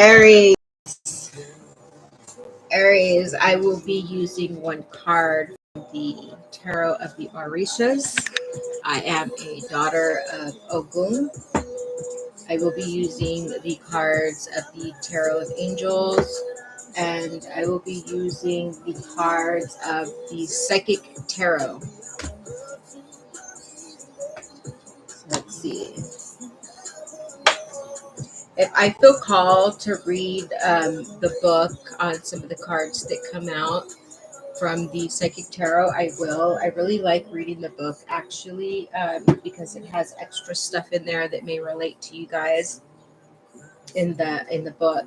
Aries, Aries, I will be using one card from the Tarot of the ARIES. I am a daughter of Ogun. I will be using the cards of the Tarot of Angels, and I will be using the cards of the Psychic Tarot. So let's see. If I feel called to read the book on some of the cards that come out from the Psychic Tarot, I will. I really like reading the book actually, because it has extra stuff in there that may relate to you guys in the book.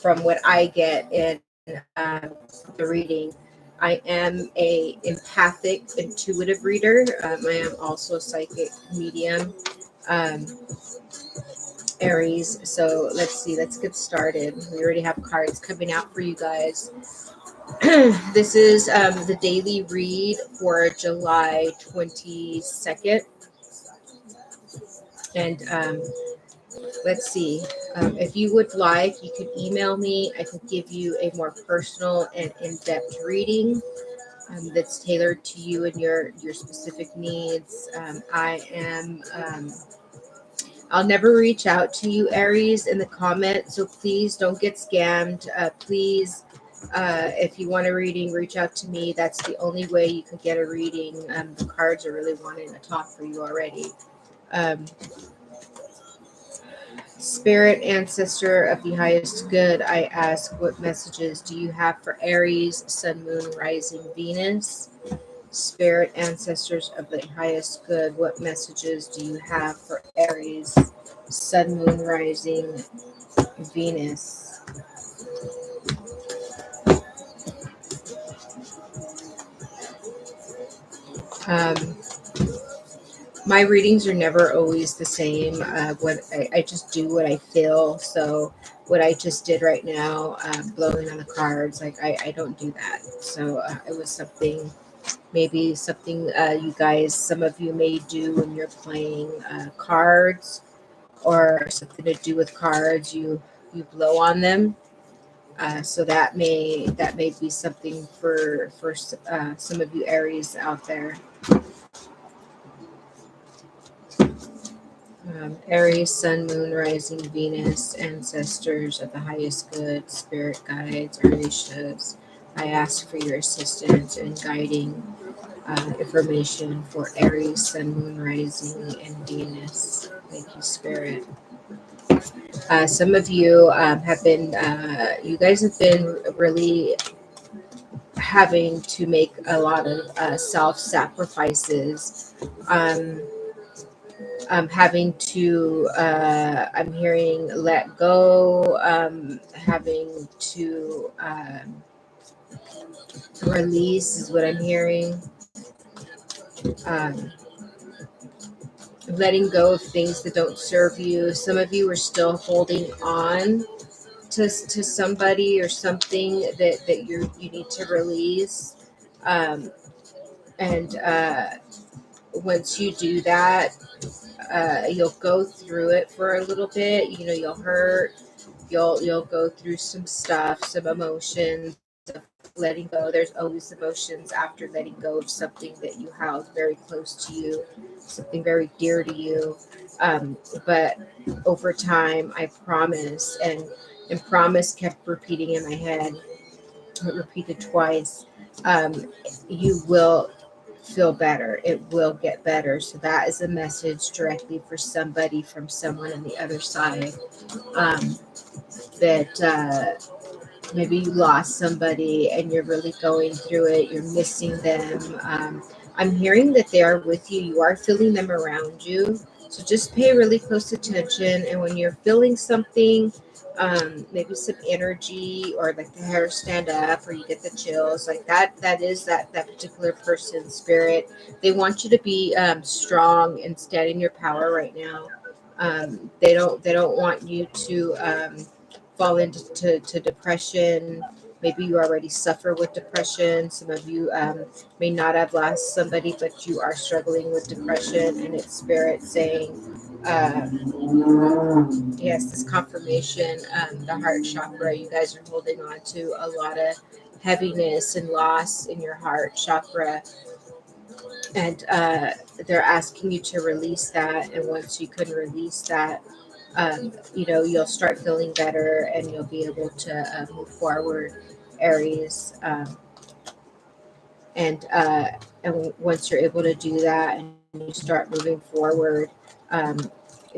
From what I get in the reading, I am a empathic, intuitive reader. I am also a psychic medium. Um, Aries. So let's see, let's get started. We already have cards coming out for you guys. This is the daily read for July 22nd. And let's see. If you would like, you could email me. I could give you a more personal and in-depth reading that's tailored to you and your specific needs. I'll never reach out to you, Aries, in the comments, so please don't get scammed. Please, if you want a reading, reach out to me. That's the only way you can get a reading. The cards are really wanting to talk for you already. Um, Spirit, ancestor of the highest good, I ask, what messages do you have for Aries, Sun, Moon, Rising, Venus? Spirit, ancestors of the highest good, what messages do you have for Aries, Sun, Moon, Rising, Venus? Um, my readings are never always the same. What I just do what I feel. So what I just did right now, blowing on the cards, like I don't do that. So it was something. Maybe something you guys, some of you may do when you're playing cards, or something to do with cards. You blow on them, so that may be something for some of you Aries out there. Aries, Sun, Moon, Rising, Venus, ancestors of the highest good, spirit guides, Orishas. I ask for your assistance in guiding information for Aries, Sun, Moon, Rising, and Venus. Thank you, Spirit. Some of you have been, you guys have been really having to make a lot of self sacrifices. Having to, I'm hearing let go, having to release is what I'm hearing. Um, Letting go of things that don't serve you. Some of you are still holding on to somebody or something that you need to release. Um, and once you do that, you'll go through it for a little bit. You'll hurt. You'll go through some stuff, some emotions of letting go. There's always emotions after letting go of something that you held very close to you, something very dear to you. But over time, I promise, and promise kept repeating in my head. It repeated twice. You will feel better. It will get better. So that is a message directly for somebody from someone on the other side. Um, that maybe you lost somebody and you're really going through it. You're missing them. I'm hearing that they are with you. You are feeling them around you. So just pay really close attention. And when you're feeling something, maybe some energy, or like the hair stand up, or you get the chills, like that is that particular person's spirit. They want you to be strong and stand in your power right now. They don't want you to fall into to depression. Maybe you already suffer with depression. Some of you may not have lost somebody, but you are struggling with depression, and it's spirit saying, uh, yes, this confirmation, the heart chakra, you guys are holding on to a lot of heaviness and loss in your heart chakra, and they're asking you to release that. And once you can release that, you'll start feeling better and you'll be able to move forward, Aries. And once you're able to do that and you start moving forward, um,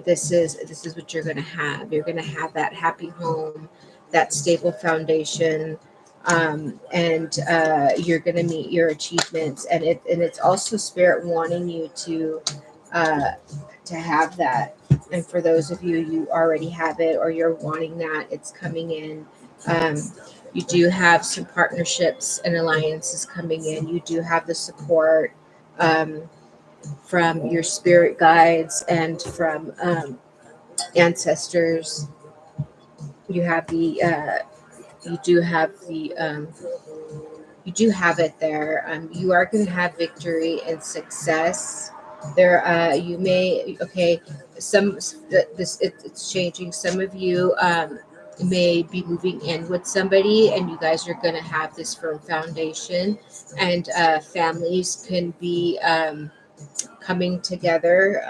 this is what you're going to have. You're going to have that happy home, that stable foundation, and you're going to meet your achievements. And it's also spirit wanting you uh, to have that. And for those of you, you already have it or you're wanting that, it's coming in. Um, you do have some partnerships and alliances coming in. You do have the support um, from your spirit guides and from ancestors. You have you do have you do have it there. You are going to have victory and success. There, you may some it's changing. Some of you may be moving in with somebody, and you guys are going to have this firm foundation, and families can be coming together.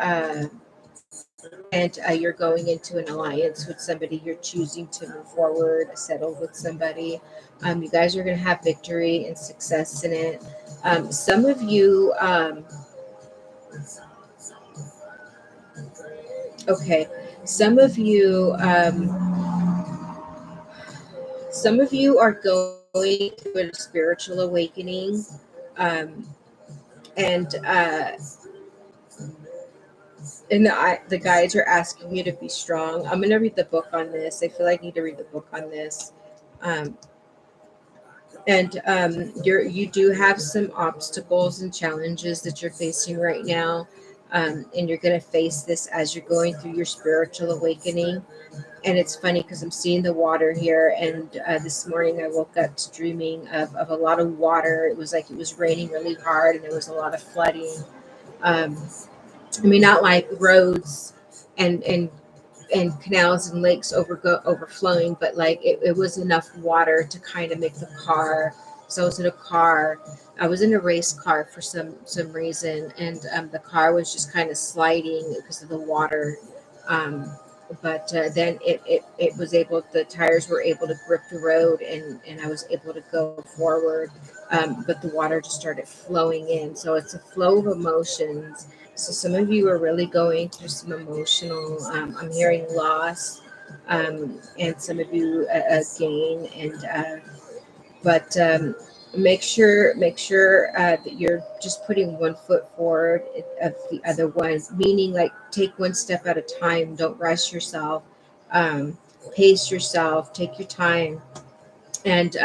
And you're going into an alliance with somebody. You're choosing to move forward, settle with somebody. You guys are going to have victory and success in it. Some of you, okay, some of you, some of you are going through a spiritual awakening, um, and the guides are asking you to be strong. I'm going to read the book on this. I feel like I need to read the book on this. Um, and you do have some obstacles and challenges that you're facing right now, and you're going to face this as you're going through your spiritual awakening. And it's funny because I'm seeing the water here, and this morning I woke up to dreaming of a lot of water. It was like it was raining really hard and there was a lot of flooding. um, I mean, not like roads and canals and lakes overflowing, but like it was enough water to kind of make the car. So I was in a car. I was in a race car for some reason, and the car was just kind of sliding because of the water. Um, but then it was able. The tires were able to grip the road, and I was able to go forward. But the water just started flowing in. So it's a flow of emotions. So some of you are really going through some emotional. I'm hearing loss, and some of you gain. And but make sure that you're just putting one foot forward of the other one. Meaning, like, take one step at a time. Don't rush yourself. Um, Pace yourself. Take your time. And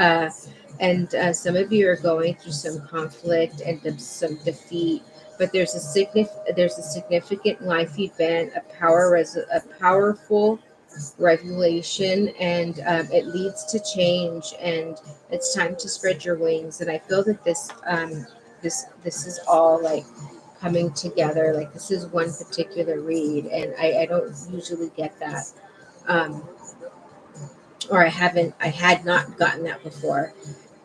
some of you are going through some conflict and some defeat, but there's a significant life event, a powerful revelation, and it leads to change, and it's time to spread your wings. And I feel that this is all like coming together. Like, this is one particular read, and I don't usually get that. um, or I had not gotten that before.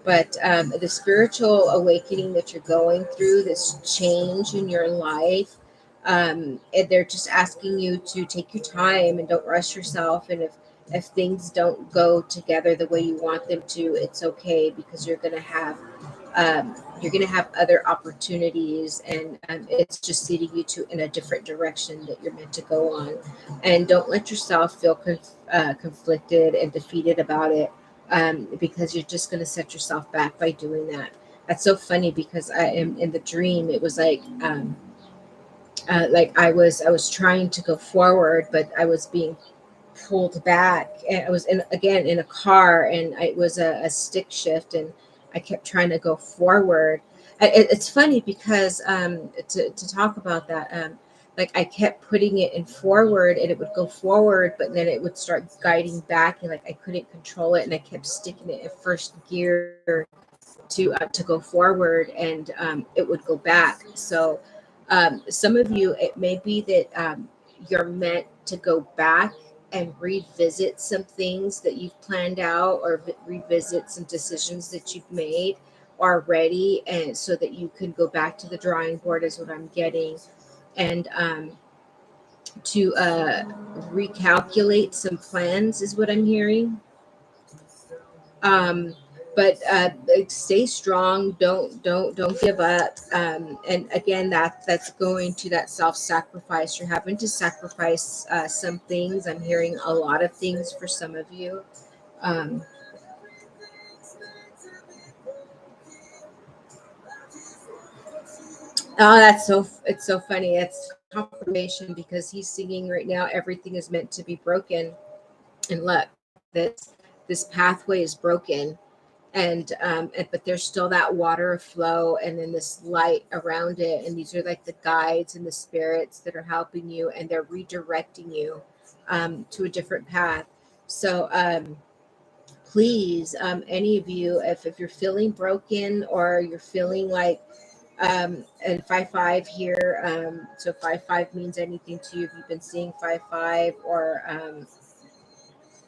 But the spiritual awakening that you're going through, this change in your life, and they're just asking you to take your time and don't rush yourself. And if things don't go together the way you want them to, it's okay, because you're going to have other opportunities, and it's just leading you to in a different direction that you're meant to go on. And don't let yourself feel conflicted and defeated about it, because you're just going to set yourself back by doing that. That's so funny, because I am in the dream. It was like I was trying to go forward, but I was being pulled back, and I was again in a car, and it was a stick shift, and I kept trying to go forward. It's funny because to talk about that, like, I kept putting it in forward and it would go forward, but then it would start guiding back, and like I couldn't control it, and I kept sticking it in first gear to go forward, and it would go back. So some of you, it may be that you're meant to go back and revisit some things that you've planned out, or revisit some decisions that you've made already, and so that you can go back to the drawing board is what I'm getting. And to recalculate some plans is what I'm hearing. um, but like, stay strong. Don't give up. And again, that's going to that self-sacrifice. You're having to sacrifice some things. I'm hearing a lot of things for some of you. um, oh, it's so funny. It's confirmation, because he's singing right now, everything is meant to be broken. And look, this pathway is broken. And but there's still that water of flow, and then this light around it, and these are like the guides and the spirits that are helping you, and they're redirecting you to a different path. So please, any of you, if you're feeling broken, or you're feeling like and 5-5 here, so 5-5 means anything to you. If you've been seeing 5-5, or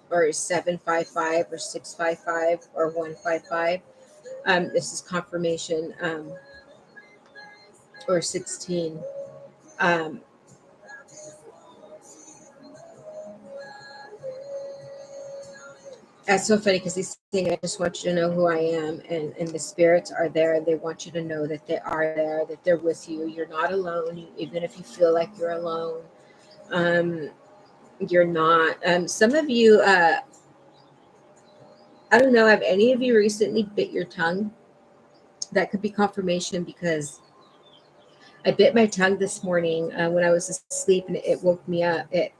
7-5-5, or 6-5-5, or 1-5-5. This is confirmation, or 16. Um, that's so funny, because he's saying, I just want you to know who I am. And the spirits are there. They want you to know that they are there, that they're with you. You're not alone, even if you feel like you're alone. Um, you're not. Some of you, I don't know, have any of you recently bit your tongue? That could be confirmation, because I bit my tongue this morning when I was asleep, and it woke me up. It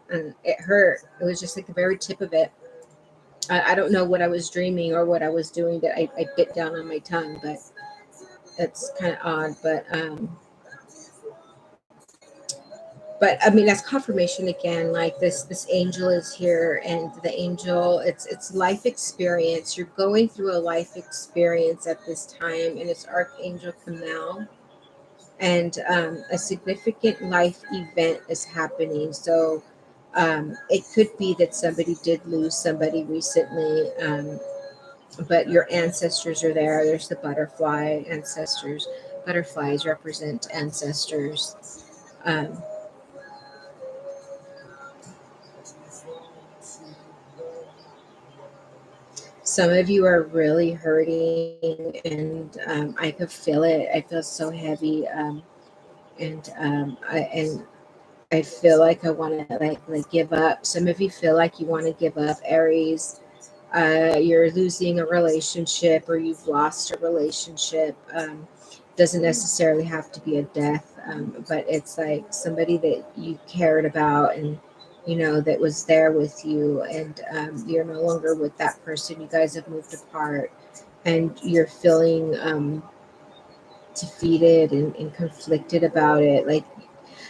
hurt. It was just like the very tip of it. I don't know what I was dreaming or what I was doing that I bit down on my tongue, but it's kind of odd. But I mean, that's confirmation again. Like this angel is here, and the angel, it's life experience. You're going through a life experience at this time, and it's Archangel Kamal, and a significant life event is happening. So it could be that somebody did lose somebody recently, but your ancestors are there. There's the butterfly ancestors. Butterflies represent ancestors. Um, some of you are really hurting, and I could feel it. I feel so heavy, and I feel like I want to like give up. Some of you feel like you want to give up, Aries. You're losing a relationship, or you've lost a relationship. Doesn't necessarily have to be a death, but it's like somebody that you cared about, and that was there with you, and you're no longer with that person. You guys have moved apart, and you're feeling defeated and conflicted about it.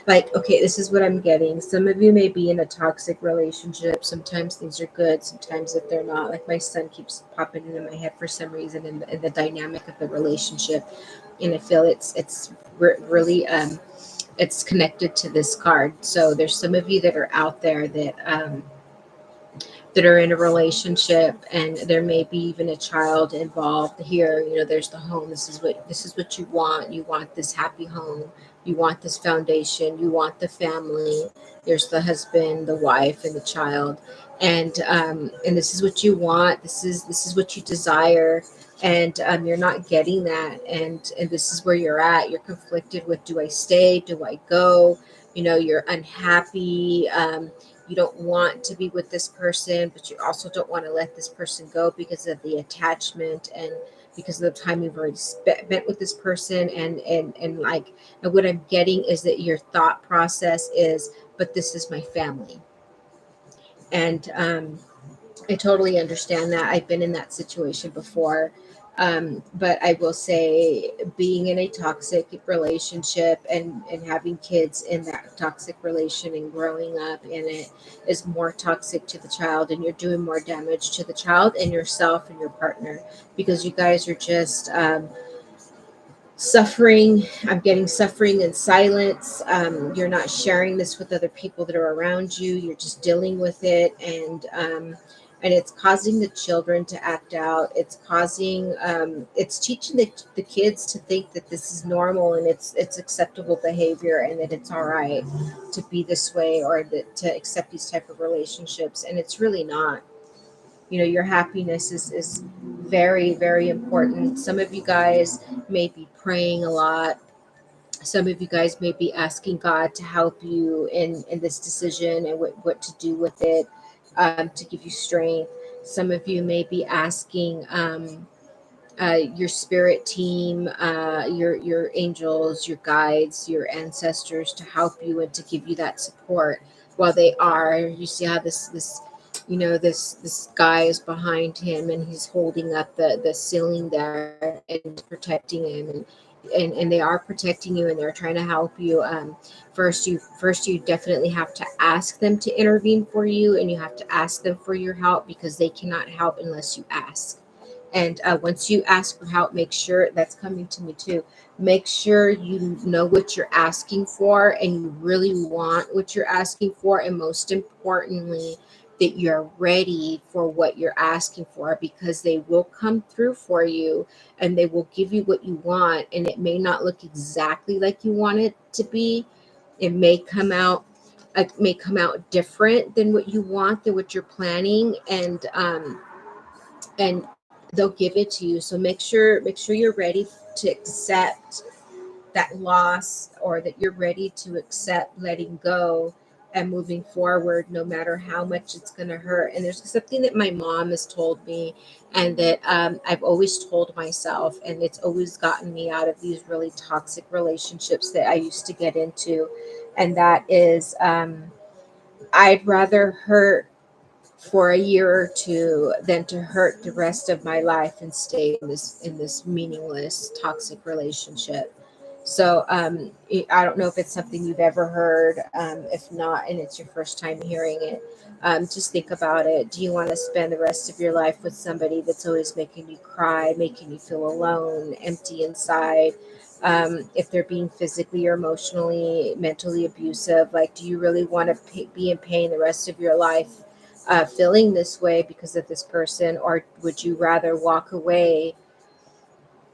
Like, okay, this is what I'm getting. Some of you may be in a toxic relationship. Sometimes things are good, sometimes that they're not. Like, my son keeps popping into my head for some reason, in the dynamic of the relationship, and I feel it's really it's connected to this card. So there's some of you that are out there that are in a relationship, and there may be even a child involved here. There's the home. This is what you want this happy home. You want this foundation. You want the family. There's the husband, the wife, and the child. And this is what you want. This is what you desire. And you're not getting that. And this is where you're at. You're conflicted with, do I stay, do I go? You're unhappy. You don't want to be with this person, but you also don't want to let this person go, because of the attachment, and because of the time you've already spent with this person. And what I'm getting is that your thought process is, but this is my family. And I totally understand that. I've been in that situation before. But I will say, being in a toxic relationship, and having kids in that toxic relation, and growing up in it, is more toxic to the child, and you're doing more damage to the child and yourself and your partner, because you guys are just suffering. I'm getting suffering in silence. You're not sharing this with other people that are around you. You're just dealing with it, and it's causing the children to act out. It's causing, it's teaching the kids to think that this is normal and it's acceptable behavior, and that it's all right to be this way, or that to accept these type of relationships, and it's really not. Your happiness is very, very important. Some of you guys may be praying a lot. Some of you guys may be asking God to help you in this decision, and what to do with it, to give you strength. Some of you may be asking, your spirit team, your angels, your guides, your ancestors, to help you and to give you that support while they are. You see how this this guy is behind him, and he's holding up the ceiling there, and he's protecting him, and they are protecting you, and they're trying to help you. First you definitely have to ask them to intervene for you, and you have to ask them for your help, because they cannot help unless you ask. And once you ask for help, make sure that's coming to me too. Make sure you know what you're asking for, and you really want what you're asking for. And most importantly, that you're ready for what you're asking for, because they will come through for you, and they will give you what you want. And it may not look exactly like you want it to be. It may come out different than what you want, than what you're planning. And they'll give it to you. So make sure you're ready to accept that loss, or that you're ready to accept letting go and moving forward, no matter how much it's going to hurt. And there's something that my mom has told me, and that I've always told myself, and it's always gotten me out of these really toxic relationships that I used to get into. And that is, I'd rather hurt for a year or two than to hurt the rest of my life and stay in this meaningless toxic relationship. So I don't know if it's something you've ever heard. If not, and it's your first time hearing it, just think about it. Do you want to spend the rest of your life with somebody that's always making you cry, making you feel alone, empty inside? If they're being physically or emotionally, mentally abusive, like, do you really want to be in pain the rest of your life, feeling this way because of this person? Or would you rather walk away,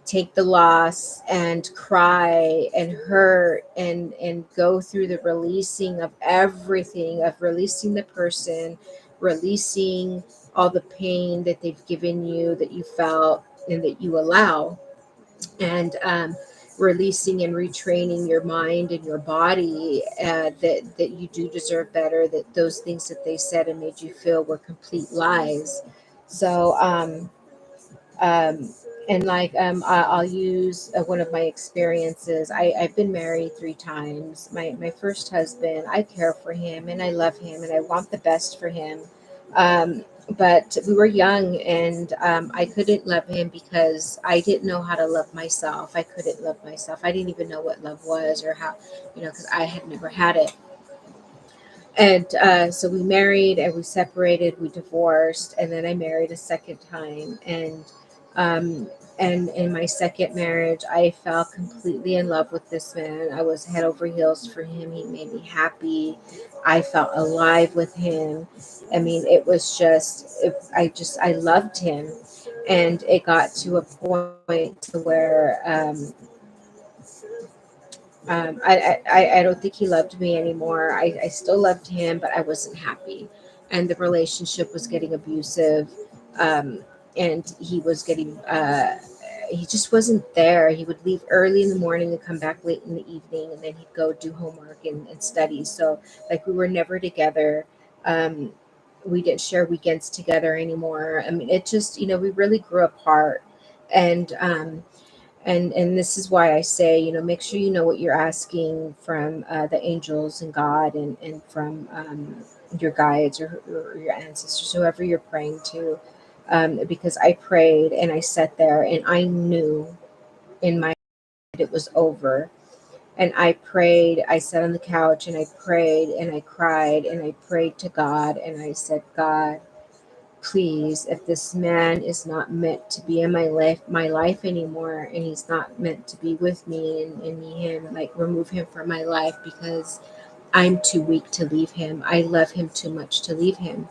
take the loss, and cry and hurt, and go through the releasing of everything, of releasing the person, releasing all the pain that they've given you, that you felt and that you allow, and releasing and retraining your mind and your body, that you do deserve better, that those things that they said and made you feel were complete lies. So um, and like, I'll use one of my experiences. I've been married 3 times. My first husband, I care for him and I love him and I want the best for him. But we were young, and I couldn't love him because I didn't know how to love myself. I couldn't love myself. I didn't even know what love was, or how, because I had never had it. And so we married, and we separated, we divorced, and then I married a second time. Um, and in my second marriage, I fell completely in love with this man. I was head over heels for him. He made me happy. I felt alive with him. I mean, it was I loved him. And it got to a point to where, I don't think he loved me anymore. I still loved him, but I wasn't happy. And the relationship was getting abusive. Um, and he just wasn't there. He would leave early in the morning and come back late in the evening, and then he'd go do homework and study. So, like, we were never together. Um, we didn't share weekends together anymore. I mean, it just, we really grew apart. And, and this is why I say, make sure you know what you're asking from the angels and God, and from your guides, or your ancestors, whoever you're praying to. Because I prayed and I sat there and I knew in my head it was over. And I prayed, I sat on the couch and I prayed and I cried and I prayed to God, and I said, God, please, if this man is not meant to be in my life anymore, and he's not meant to be with me, and me him, like, remove him from my life, because I'm too weak to leave him. I love him too much to leave him.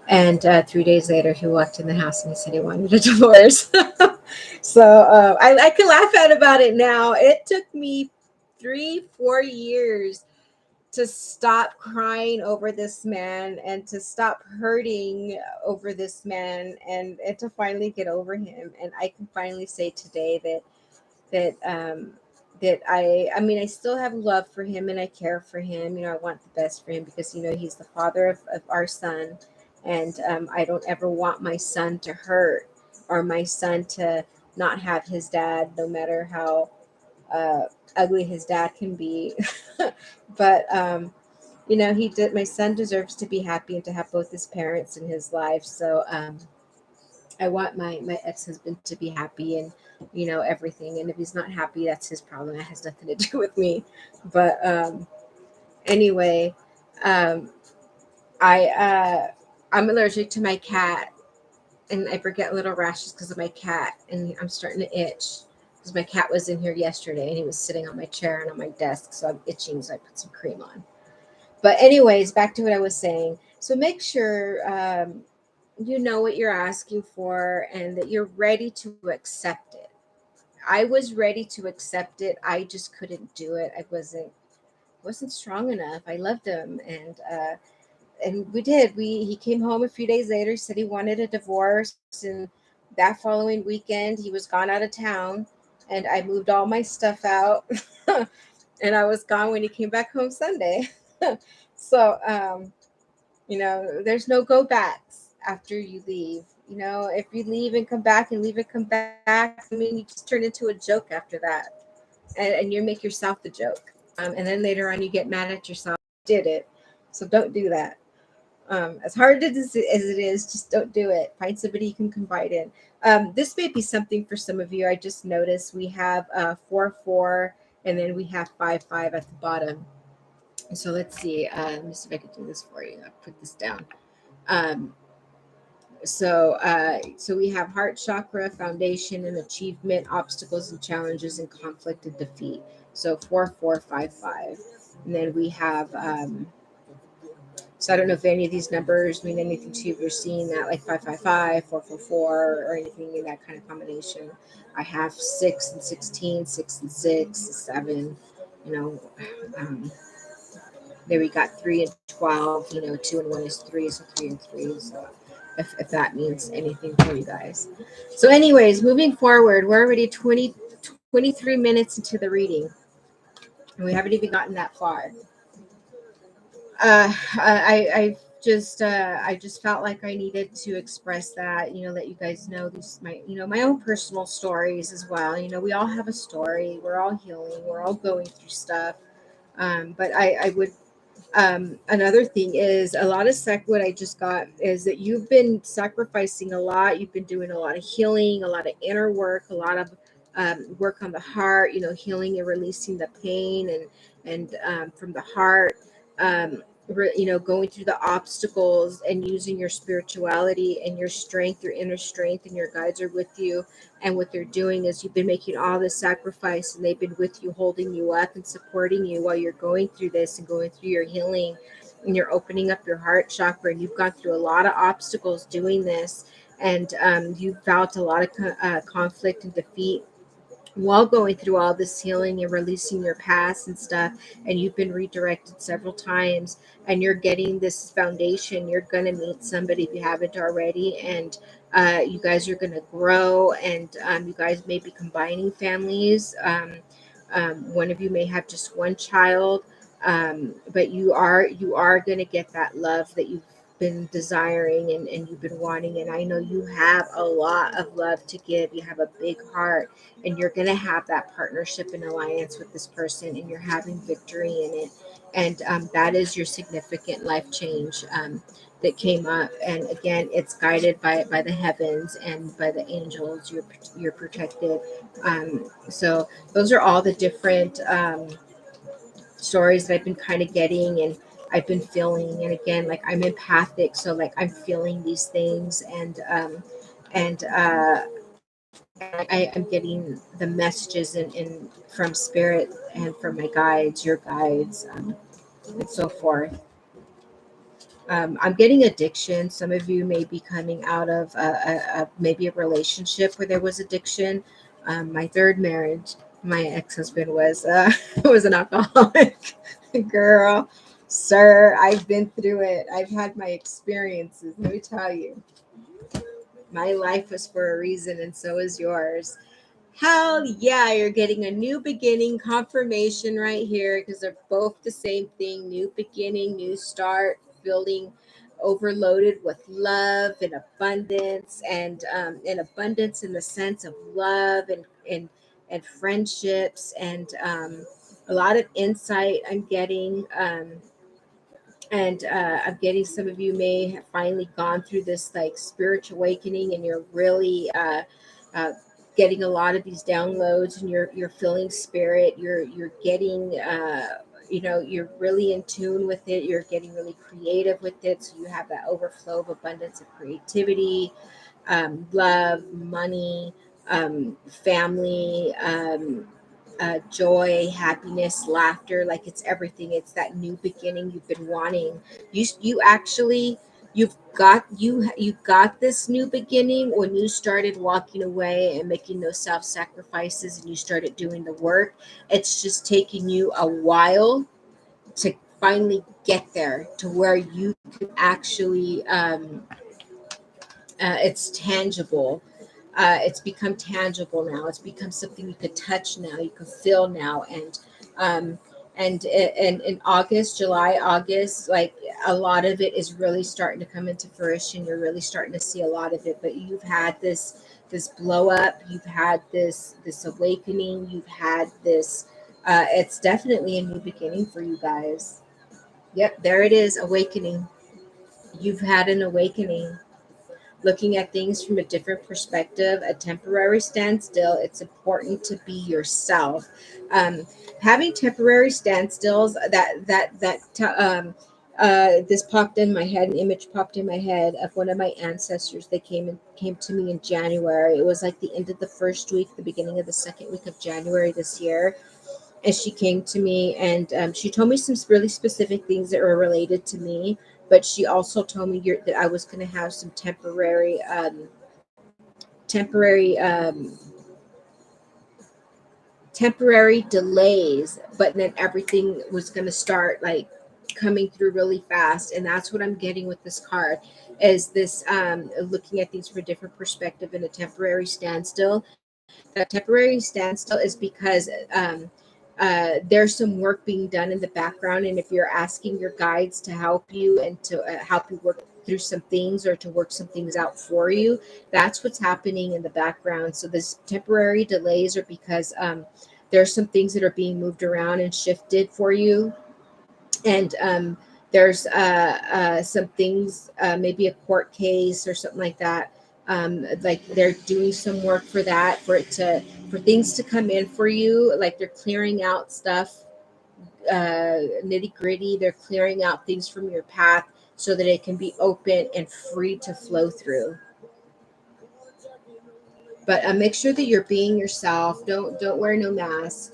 And 3 days later, he walked in the house and he said he wanted a divorce. So I can laugh at about it now. It took me 3, 4 years to stop crying over this man, and to stop hurting over this man, and to finally get over him. And I can finally say today that I mean, I still have love for him, and I care for him. I want the best for him, because he's the father of our son. And I don't ever want my son to hurt, or my son to not have his dad, no matter how uh, ugly his dad can be. But he did. My son deserves to be happy and to have both his parents in his life. So I want my ex-husband to be happy, and everything. And if he's not happy, that's his problem. It has nothing to do with me. But anyway, um, I'm allergic to my cat, and I get little rashes because of my cat, and I'm starting to itch because my cat was in here yesterday, and he was sitting on my chair and on my desk, so I'm itching. So I put some cream on. But anyways, back to what I was saying. So make sure you know what you're asking for, and that you're ready to accept it. I was ready to accept it. I just couldn't do it. I wasn't strong enough. I loved him, and we did. He came home a few days later. He said he wanted a divorce, and that following weekend he was gone out of town, and I moved all my stuff out. And I was gone when he came back home Sunday. So there's no go backs after you leave. If you leave and come back, and leave and come back, I mean, you just turn into a joke after that, and you make yourself the joke. And then later on, you get mad at yourself. Did it. So don't do that. As hard as it is, just don't do it. Find somebody you can confide in. This may be something for some of you. I just noticed we have 4 4, and then we have 5 5 at the bottom. So let's see. Let me see if I can do this for you. I'll put this down. Um, so we have heart chakra, foundation and achievement, obstacles and challenges, and conflict and defeat. So 4 4 5 5, and then we have. So I don't know if any of these numbers mean anything to you. If you're seeing that, like 5 5 5, 4 4 4, or anything in that kind of combination. I have 6 and 16, 6 and 6, 7. You know, um, There we got 3 and 12. 2 and 1 is 3, so 3 and 3. So if that means anything for you guys. So, anyways, moving forward, we're already 23 minutes into the reading, and we haven't even gotten that far. I just felt like I needed to express that, let you guys know these my own personal stories as well. We all have a story. We're all healing. We're all going through stuff. But I would Another thing is, a lot of what I just got is that you've been sacrificing a lot. You've been doing a lot of healing, a lot of inner work, a lot of work on the heart. Healing and releasing the pain, and from the heart. Going through the obstacles, and using your spirituality and your strength, your inner strength, and your guides are with you. And what they're doing is, you've been making all this sacrifice, and they've been with you, holding you up and supporting you while you're going through this and going through your healing, and you're opening up your heart chakra. And you've gone through a lot of obstacles doing this, and you've felt a lot of conflict and defeat while going through all this healing and releasing your past and stuff. And you've been redirected several times, and you're getting this foundation. You're going to meet somebody if you haven't already, and you guys are going to grow, and you guys may be combining families. One of you may have just one child, but you are going to get that love that you've been desiring, and you've been wanting. And I know you have a lot of love to give. You have a big heart, and you're going to have that partnership and alliance with this person, and you're having victory in it. And that is your significant life change that came up. And again, it's guided by the heavens and by the angels. You're protected. So those are all the different stories that I've been kind of getting. And I've been feeling. And again, like I'm empathic, so like I'm feeling these things, and I'm getting the messages in from spirit and from my guides, your guides, and so forth. I'm getting addiction. Some of you may be coming out of maybe a relationship where there was addiction. My third marriage, my ex-husband was was an alcoholic. Girl, sir, I've been through it. I've had my experiences. Let me tell you, my life was for a reason, and so is yours. Hell yeah, you're getting a new beginning confirmation right here because they're both the same thing: new beginning, new start, feeling overloaded with love and abundance, and abundance in the sense of love and friendships, and a lot of insight I'm getting. And I'm getting some of you may have finally gone through this like spiritual awakening, and you're really uh, getting a lot of these downloads, and you're feeling spirit. You're getting you're really in tune with it. You're getting really creative with it, so you have that overflow of abundance of creativity, love, money, family, joy, happiness, laughter. Like it's everything. It's that new beginning you've been wanting. You actually you got this new beginning when you started walking away and making those self sacrifices, and you started doing the work. It's just taking you a while to finally get there to where you can actually it's tangible. It's become tangible now. It's become something you could touch now. You can feel now. Um, and in August, July, August, like a lot of it is really starting to come into fruition. You're really starting to see a lot of it. But you've had this blow up. You've had this awakening. You've had this. It's definitely a new beginning for you guys. Yep, there it is, awakening. You've had an awakening, looking at things from a different perspective, a temporary standstill. It's important to be yourself. Um, Having temporary standstills, this popped in my head. An image popped in my head of one of my ancestors. They came to me in January. It was like the end of the first week, the beginning of the second week of January this year, and she came to me, and she told me some really specific things that were related to me, but she also told me that I was going to have some temporary temporary delays, but then everything was going to start like coming through really fast. And that's what I'm getting with this card, is this looking at things from a different perspective in a temporary standstill. The temporary standstill is because there's some work being done in the background, and if you're asking your guides to help you and to help you work through some things, or to work some things out for you, that's what's happening in the background. So this temporary delays are because there's some things that are being moved around and shifted for you, and there's some things, maybe a court case or something like that. Like they're doing some work for that, for things to come in for you. Like they're clearing out stuff, nitty gritty. They're clearing out things from your path so that it can be open and free to flow through. But make sure that you're being yourself. Don't wear no mask.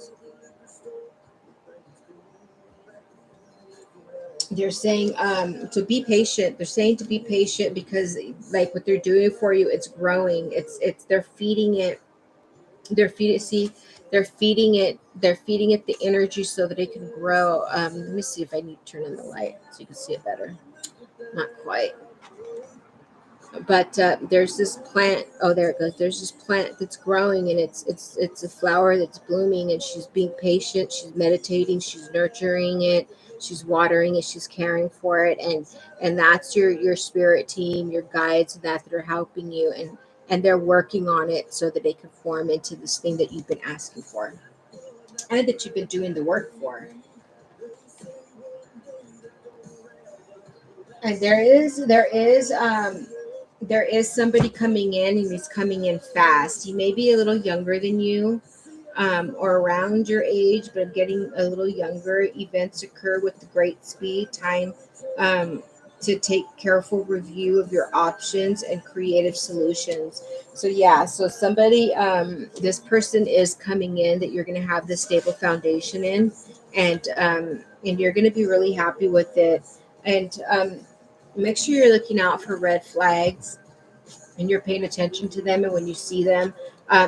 They're saying to be patient. They're saying to be patient because like what they're doing for you, it's growing. It's they're feeding it. They're feeding see they're feeding it the energy so that it can grow. Let me see if I need to turn on the light so you can see it better. Not quite. But there's this plant. Oh, there it goes. There's this plant that's growing, and it's a flower that's blooming, and she's being patient. She's meditating. She's nurturing it. She's watering it. She's caring for it, and that's your spirit team, your guides, that are helping you, and they're working on it so that they can form into this thing that you've been asking for, and that you've been doing the work for. And there is somebody coming in, and he's coming in fast. He may be a little younger than you. or around your age, but getting a little younger. Events occur with great speed, time um, to take careful review of your options and creative solutions. So yeah, so somebody, this person is coming in that you're going to have this stable foundation in, and you're going to be really happy with it. And make sure you're looking out for red flags and you're paying attention to them, and when you see them,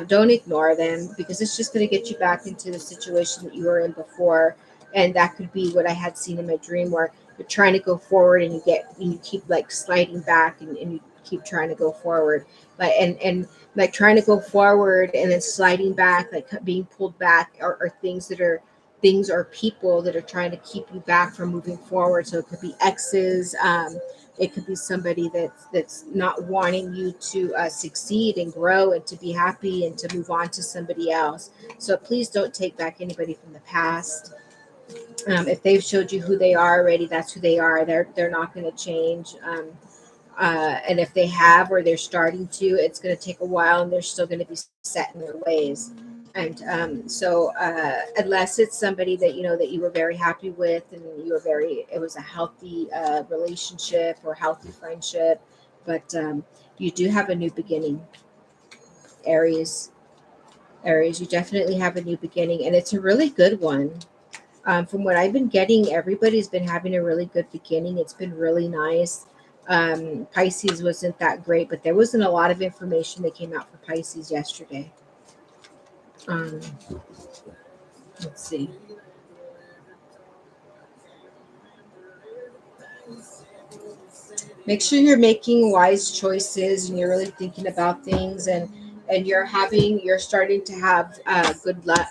don't ignore them, because it's just going to get you back into the situation that you were in before. And that could be what I had seen in my dream, where you're trying to go forward and you keep like sliding back, and you keep trying to go forward, but and like trying to go forward and then sliding back, like being pulled back, or things or people that are trying to keep you back from moving forward. So it could be exes, it could be somebody that's not wanting you to succeed and grow and to be happy and to move on to somebody else. So please don't take back anybody from the past. If they've showed you who they are already, that's who they are. They're not going to change. And if they have, or they're starting to, it's going to take a while, and they're still going to be set in their ways. And unless it's somebody that you know that you were very happy with, and it was a healthy relationship or healthy friendship, but you do have a new beginning, Aries. Aries, you definitely have a new beginning, and it's a really good one. From what I've been getting, everybody's been having a really good beginning. It's been really nice. Pisces wasn't that great, but there wasn't a lot of information that came out for Pisces yesterday. Um, let's see. Make sure you're making wise choices and you're really thinking about things, and you're starting to have good luck.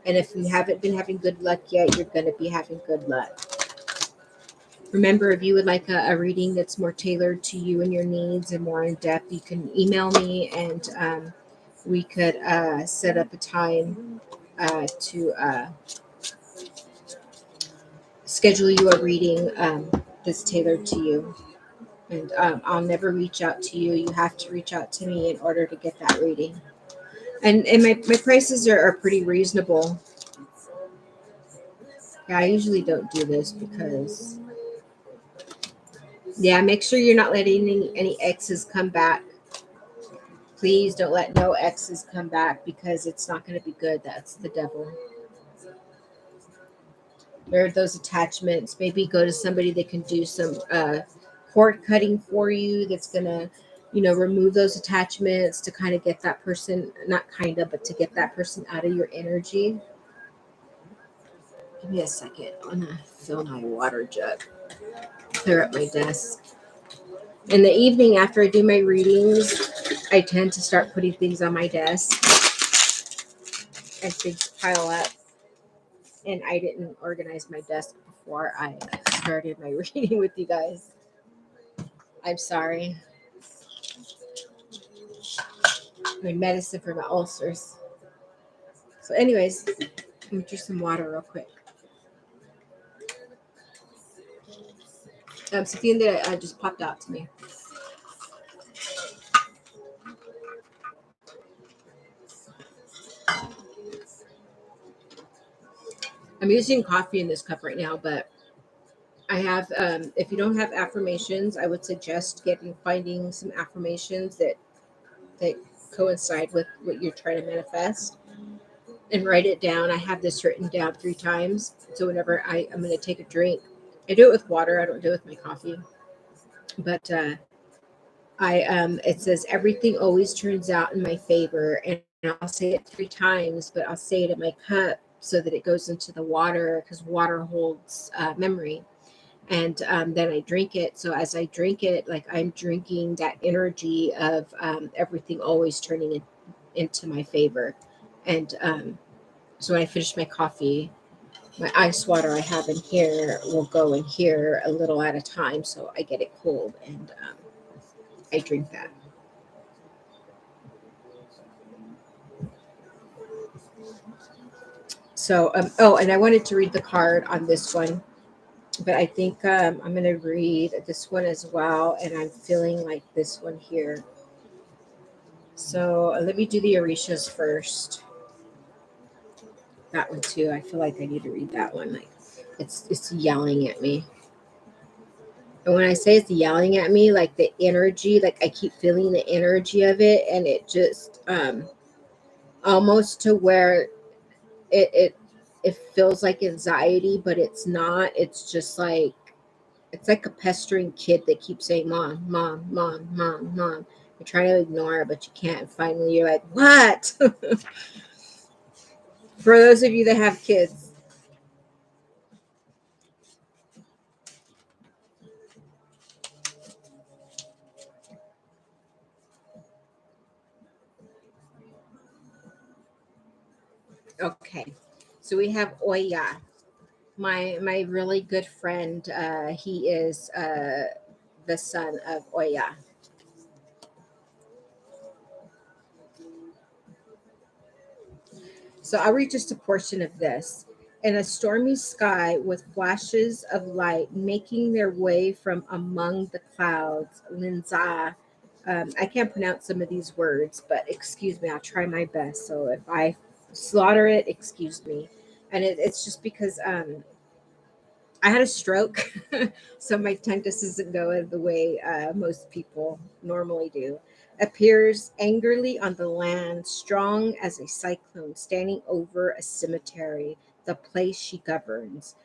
And if you haven't been having good luck yet, you're going to be having good luck. Remember, if you would like a reading that's more tailored to you and your needs and more in depth, you can email me, and we could set up a time to schedule you a reading that's tailored to you. And I'll never reach out to you. You have to reach out to me in order to get that reading. And my prices are pretty reasonable. Yeah, I usually don't do this because, yeah, make sure you're not letting any exes come back. Please don't let no exes come back, because it's not going to be good. That's the devil. There are those attachments. Maybe go to somebody that can do some cord cutting for you, that's going to, remove those attachments to kind of get that person, not kind of, but to get that person out of your energy. Give me a second. I'm going to fill my water jug, clear up my desk. In the evening, after I do my readings, I tend to start putting things on my desk, and things pile up. And I didn't organize my desk before I started my reading with you guys. I'm sorry. My medicine for my ulcers. So, anyways, let me drink some water real quick. Something that just popped out to me. I'm using coffee in this cup right now, but I have, if you don't have affirmations, I would suggest finding some affirmations that coincide with what you're trying to manifest, and write it down. I have this written down 3 times. So whenever I'm going to take a drink, I do it with water. I don't do it with my coffee. But it says everything always turns out in my favor, and I'll say it 3 times, but I'll say it in my cup so that it goes into the water, because water holds memory. And then I drink it. So as I drink it, like I'm drinking that energy of everything always turning into my favor. And so when I finish my coffee, my ice water I have in here will go in here a little at a time, so I get it cold, and I drink that. So, oh, and I wanted to read the card on this one, but I think I'm going to read this one as well, and I'm feeling like this one here. So let me do the Orishas first. that one too. I feel like I need to read that one. Like it's yelling at me. And when I say it's yelling at me, like the energy, like I keep feeling the energy of it, and it just almost to where it it feels like anxiety, but it's not. It's just like it's like a pestering kid that keeps saying mom, mom, mom, mom, mom. You're trying to ignore it, but you can't. And finally, you're like, what? For those of you that have kids, okay. So we have Oya, my really good friend. He is the son of Oya. So I'll read just a portion of this. In a stormy sky with flashes of light making their way from among the clouds, Linza, I can't pronounce some of these words, but excuse me, I'll try my best. So if I slaughter it, excuse me. And it's just because I had a stroke, so my tongue just doesn't go the way most people normally do. Appears angrily on the land, strong as a cyclone, standing over a cemetery, the place she governs.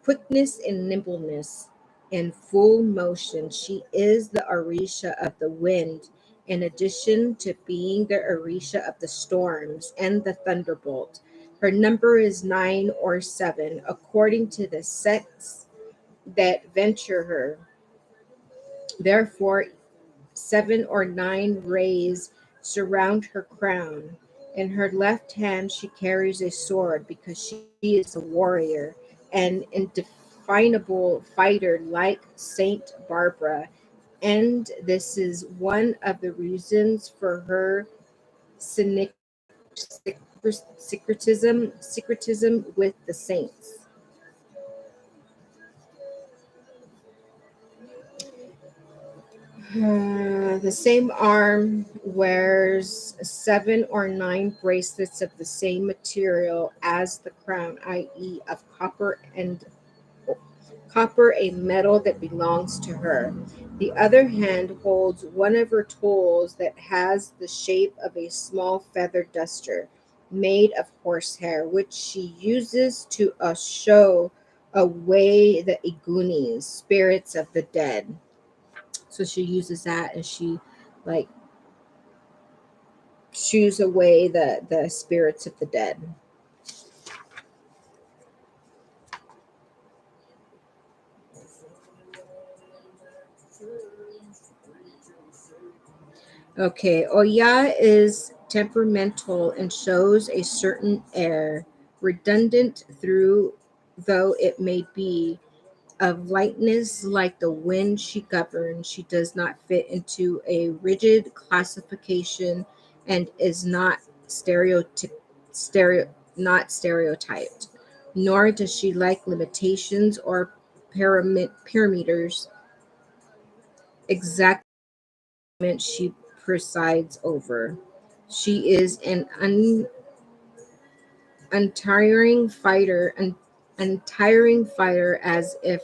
Quickness and nimbleness in full motion, she is the Orisha of the wind, in addition to being the Orisha of the storms and the thunderbolt. Her number is 9 or 7, according to the sects that venture her. Therefore, 7 or 9 rays surround her crown. In her left hand, she carries a sword because she is a warrior, an indefinable fighter like Saint Barbara. And this is one of the reasons for her cynic- secretism with the saints. The same arm wears 7 or 9 bracelets of the same material as the crown, i.e., of copper, a metal that belongs to her. The other hand holds one of her tools that has the shape of a small feather duster made of horsehair, which she uses to show away the igunis, spirits of the dead. So she uses that and she like shoos away the spirits of the dead. Okay, Oya is temperamental and shows a certain air, redundant through though it may be, of lightness like the wind she governs. She does not fit into a rigid classification and is not stereo not stereotyped, nor does she like limitations or parameters. Exactly she presides over. She is an untiring fighter, untiring fighter, as if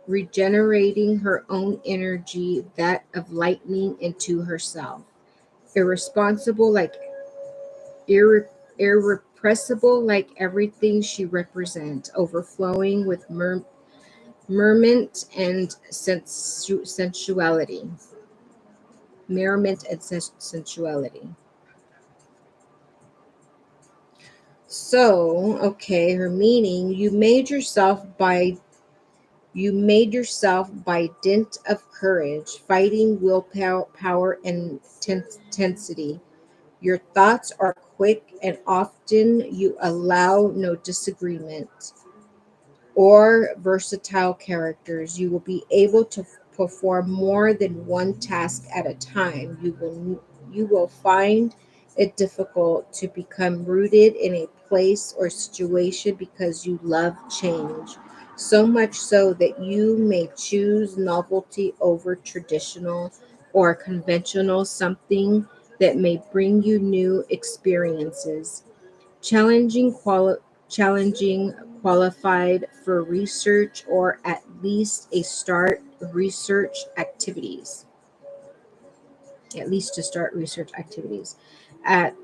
regenerating her own energy, that of lightning, into herself. Irresponsible, like irrepressible, like everything she represents, overflowing with merriment and sensuality. Merriment and sensuality. So, okay, her meaning: you made yourself by dint of courage, fighting willpower, power, and intensity. Your thoughts are quick, and often you allow no disagreement or versatile characters. You will be able to perform more than one task at a time. You will find it difficult to become rooted in a place or situation because you love change. So much so that you may choose novelty over traditional or conventional, something that may bring you new experiences. challenging quali- challenging qualified for research or at least a start research activities at least to start research activities at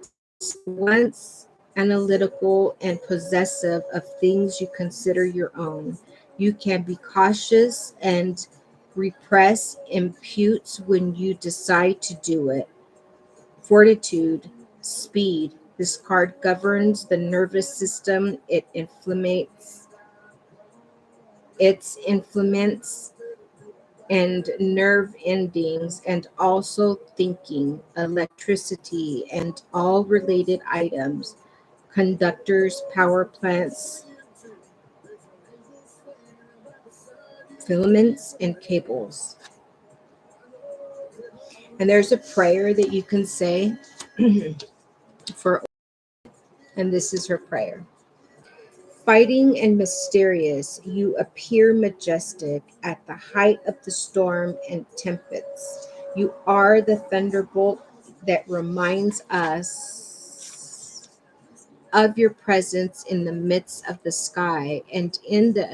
once analytical and possessive of things you consider your own. You can be cautious and repress imputes when you decide to do it. Fortitude, speed. This card governs the nervous system. It inflammates and nerve endings, and also thinking, electricity, and all related items, conductors, power plants, filaments, and cables. And there's a prayer that you can say for, and this is her prayer. Fighting and mysterious, you appear majestic at the height of the storm and tempests. You are the thunderbolt that reminds us of your presence in the midst of the sky, and in the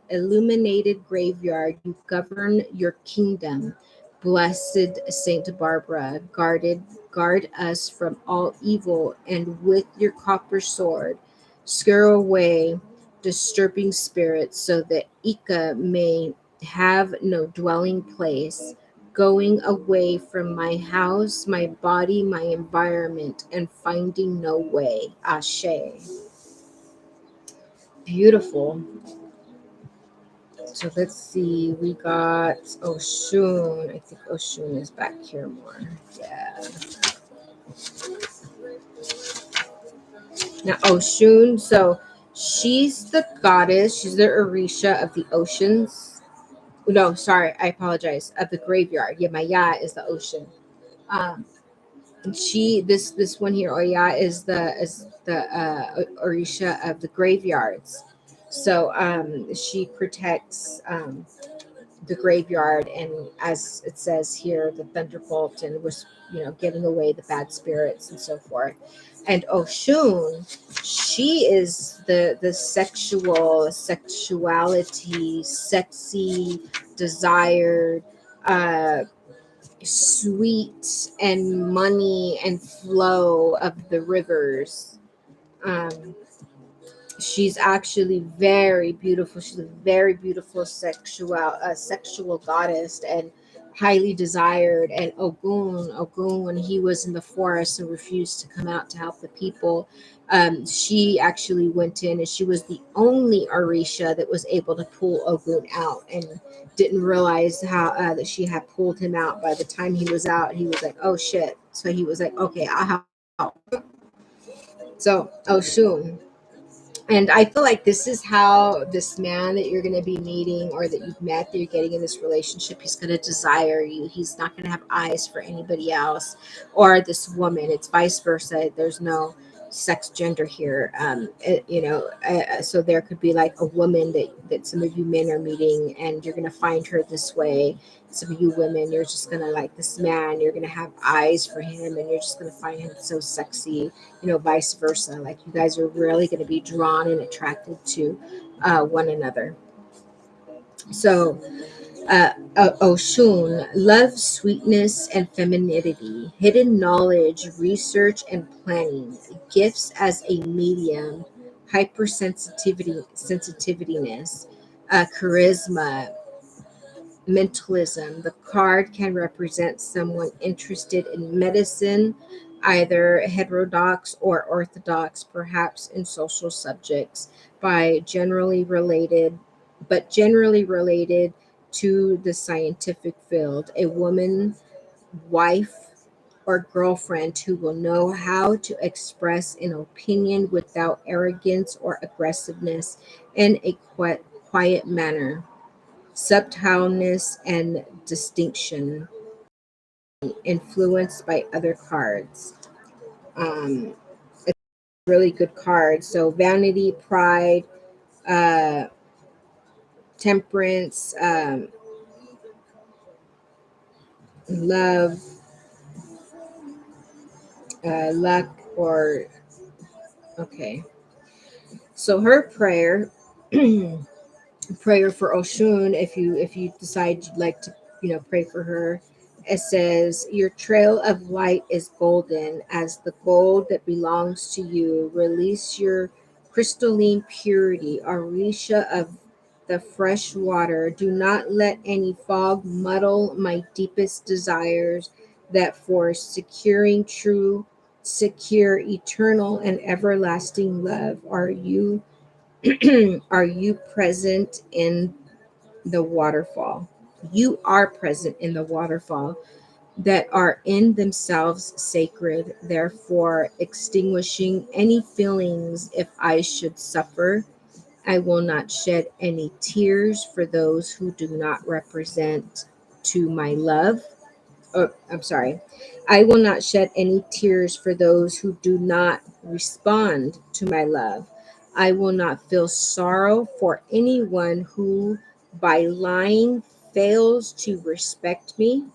illuminated graveyard you govern your kingdom. Blessed Saint Barbara, guard us from all evil, and with your copper sword scare away disturbing spirits, so that Ika may have no dwelling place, going away from my house, my body, my environment, and finding no way. Ashe. Beautiful. So let's see. We got Oshun. I think Oshun is back here more. Yeah. Now Oshun. So she's the goddess. She's the Orisha of the oceans. No, sorry. I apologize. Of the graveyard. Yeah, Maya is the ocean. Um, she this one here Oya is the Orisha of the graveyards. So she protects the graveyard, and as it says here, the thunderbolt, and was getting away the bad spirits and so forth. And Oshun, she is the sexuality, sexy, desired, uh sweet and money and flow of the rivers. Um, she's actually very beautiful. She's a very beautiful sexual goddess and highly desired. And Ogun, when he was in the forest and refused to come out to help the people, she actually went in, and she was the only Orisha that was able to pull Ogun out, and didn't realize how that she had pulled him out. By the time he was out, he was like, "Oh shit!" So he was like, "Okay, I'll help." So Oshun, and I feel like this is how this man that you're going to be meeting, or that you've met, that you're getting in this relationship, he's going to desire you. He's not going to have eyes for anybody else or this woman. It's vice versa. There's no sex gender here. So there could be like a woman that some of you men are meeting, and you're going to find her this way. Some of you women, you're just going to like this man. You're going to have eyes for him, and you're just going to find him so sexy, vice versa. Like you guys are really going to be drawn and attracted to one another. So, Oshun, love, sweetness, and femininity, hidden knowledge, research, and planning, gifts as a medium, sensitiveness, charisma, mentalism. The card can represent someone interested in medicine, either heterodox or orthodox, perhaps in social subjects, by generally related to the scientific field. A woman, wife, or girlfriend who will know how to express an opinion without arrogance or aggressiveness, in a quiet manner. Subtileness and distinction, influenced by other cards. Um, really good card. So vanity, pride, uh, temperance, love, luck, or Okay. So her prayer prayer for Oshun, if you decide you'd like to, pray for her. It says, "Your trail of light is golden as the gold that belongs to you. Release your crystalline purity, Arisha of the fresh water. Do not let any fog muddle my deepest desires. That for securing true, secure, eternal, and everlasting love are you." Are you present in the waterfall? You are present in the waterfall that are in themselves sacred, therefore extinguishing any feelings if I should suffer. I will not shed any tears for those who do not represent to my love. Oh, I'm sorry. I will not shed any tears for those who do not respond to my love. I will not feel sorrow for anyone who, by lying, fails to respect me,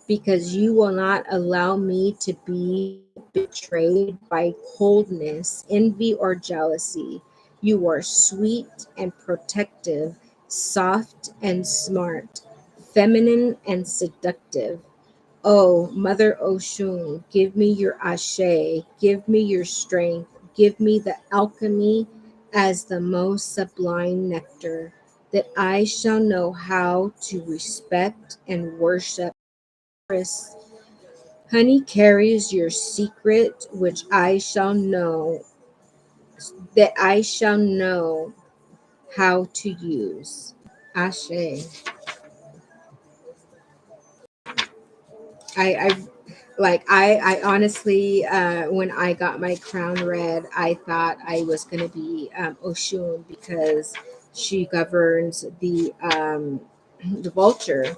because you will not allow me to be betrayed by coldness, envy, or jealousy. You are sweet and protective, soft and smart, feminine and seductive. Oh, Mother Oshun, give me your ashe, give me your strength, give me the alchemy as the most sublime nectar, that I shall know how to respect and worship. Chris, honey carries your secret, which I shall know, that I shall know how to use. Ashe. I I honestly, when I got my crown red, I thought I was going to be Oshun, because she governs the vulture.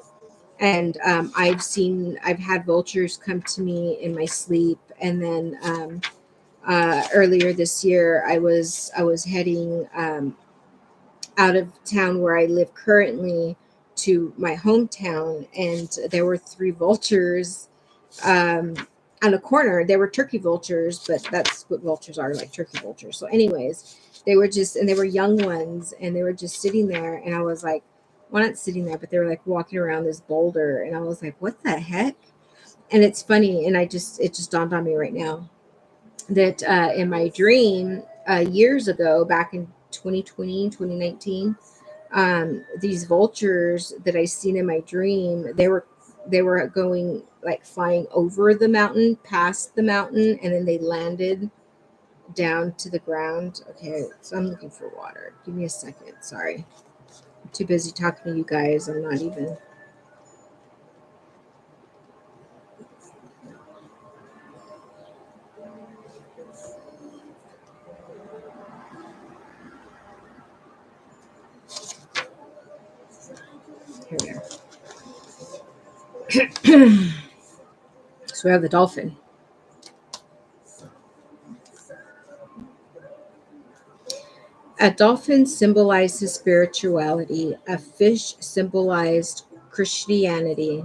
And I've had vultures come to me in my sleep. And then earlier this year, I was heading out of town where I live currently to my hometown, and there were three vultures um, on a corner. They were turkey vultures, but that's what vultures are, like turkey vultures. So, anyways, they were young ones, and they were just sitting there, and I was like, well, not sitting there, but they were like walking around this boulder, and I was like, what the heck? And it's funny, and it just dawned on me right now that in my dream years ago, back in 2020, 2019, these vultures that I seen in my dream, they were going, like, flying over the mountain, past the mountain, and then they landed down to the ground. Okay, so I'm looking for water. Give me a second. Sorry, I'm too busy talking to you guys. I'm not even here. We are. So we have the dolphin. A dolphin symbolizes spirituality. A fish symbolized Christianity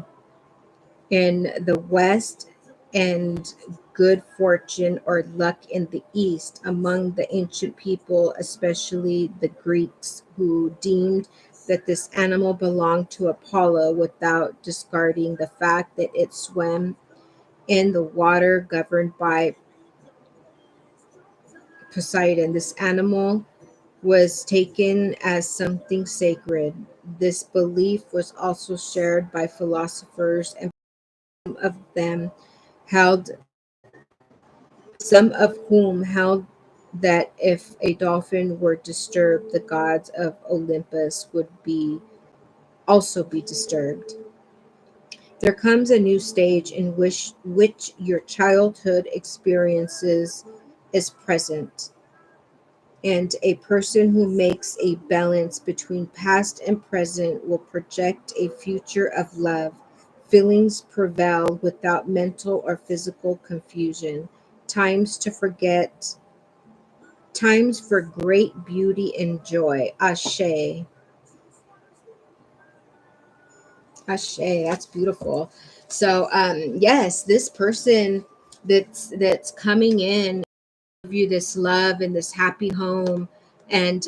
in the West, and good fortune or luck in the East. Among the ancient people, especially the Greeks, who deemed that this animal belonged to Apollo without discarding the fact that it swam in the water governed by Poseidon. This animal was taken as something sacred. This belief was also shared by philosophers, and some of them held some of whom held that if a dolphin were disturbed, the gods of Olympus would be also be disturbed. There comes a new stage in which your childhood experiences is present, and a person who makes a balance between past and present will project a future of love. Feelings prevail without mental or physical confusion. Times to forget, times for great beauty and joy. Ashe. Ashe. That's beautiful. So yes, this person that's coming in you this love and this happy home. And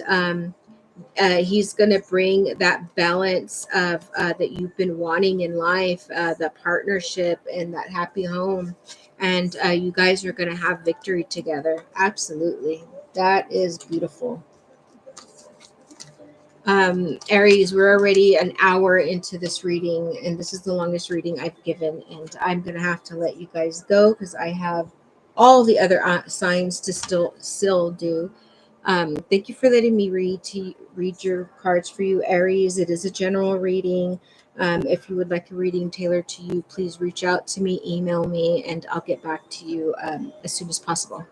he's going to bring that balance of that you've been wanting in life, the partnership and that happy home. And you guys are going to have victory together. Absolutely. That is beautiful. Aries, we're already an hour into this reading, and this is the longest reading I've given. And I'm going to have to let you guys go because I have all the other signs to still do. Thank you for letting me read your cards for you, Aries. It is a general reading. If you would like a reading tailored to you, please reach out to me, email me, and I'll get back to you as soon as possible.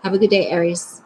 Have a good day, Aries.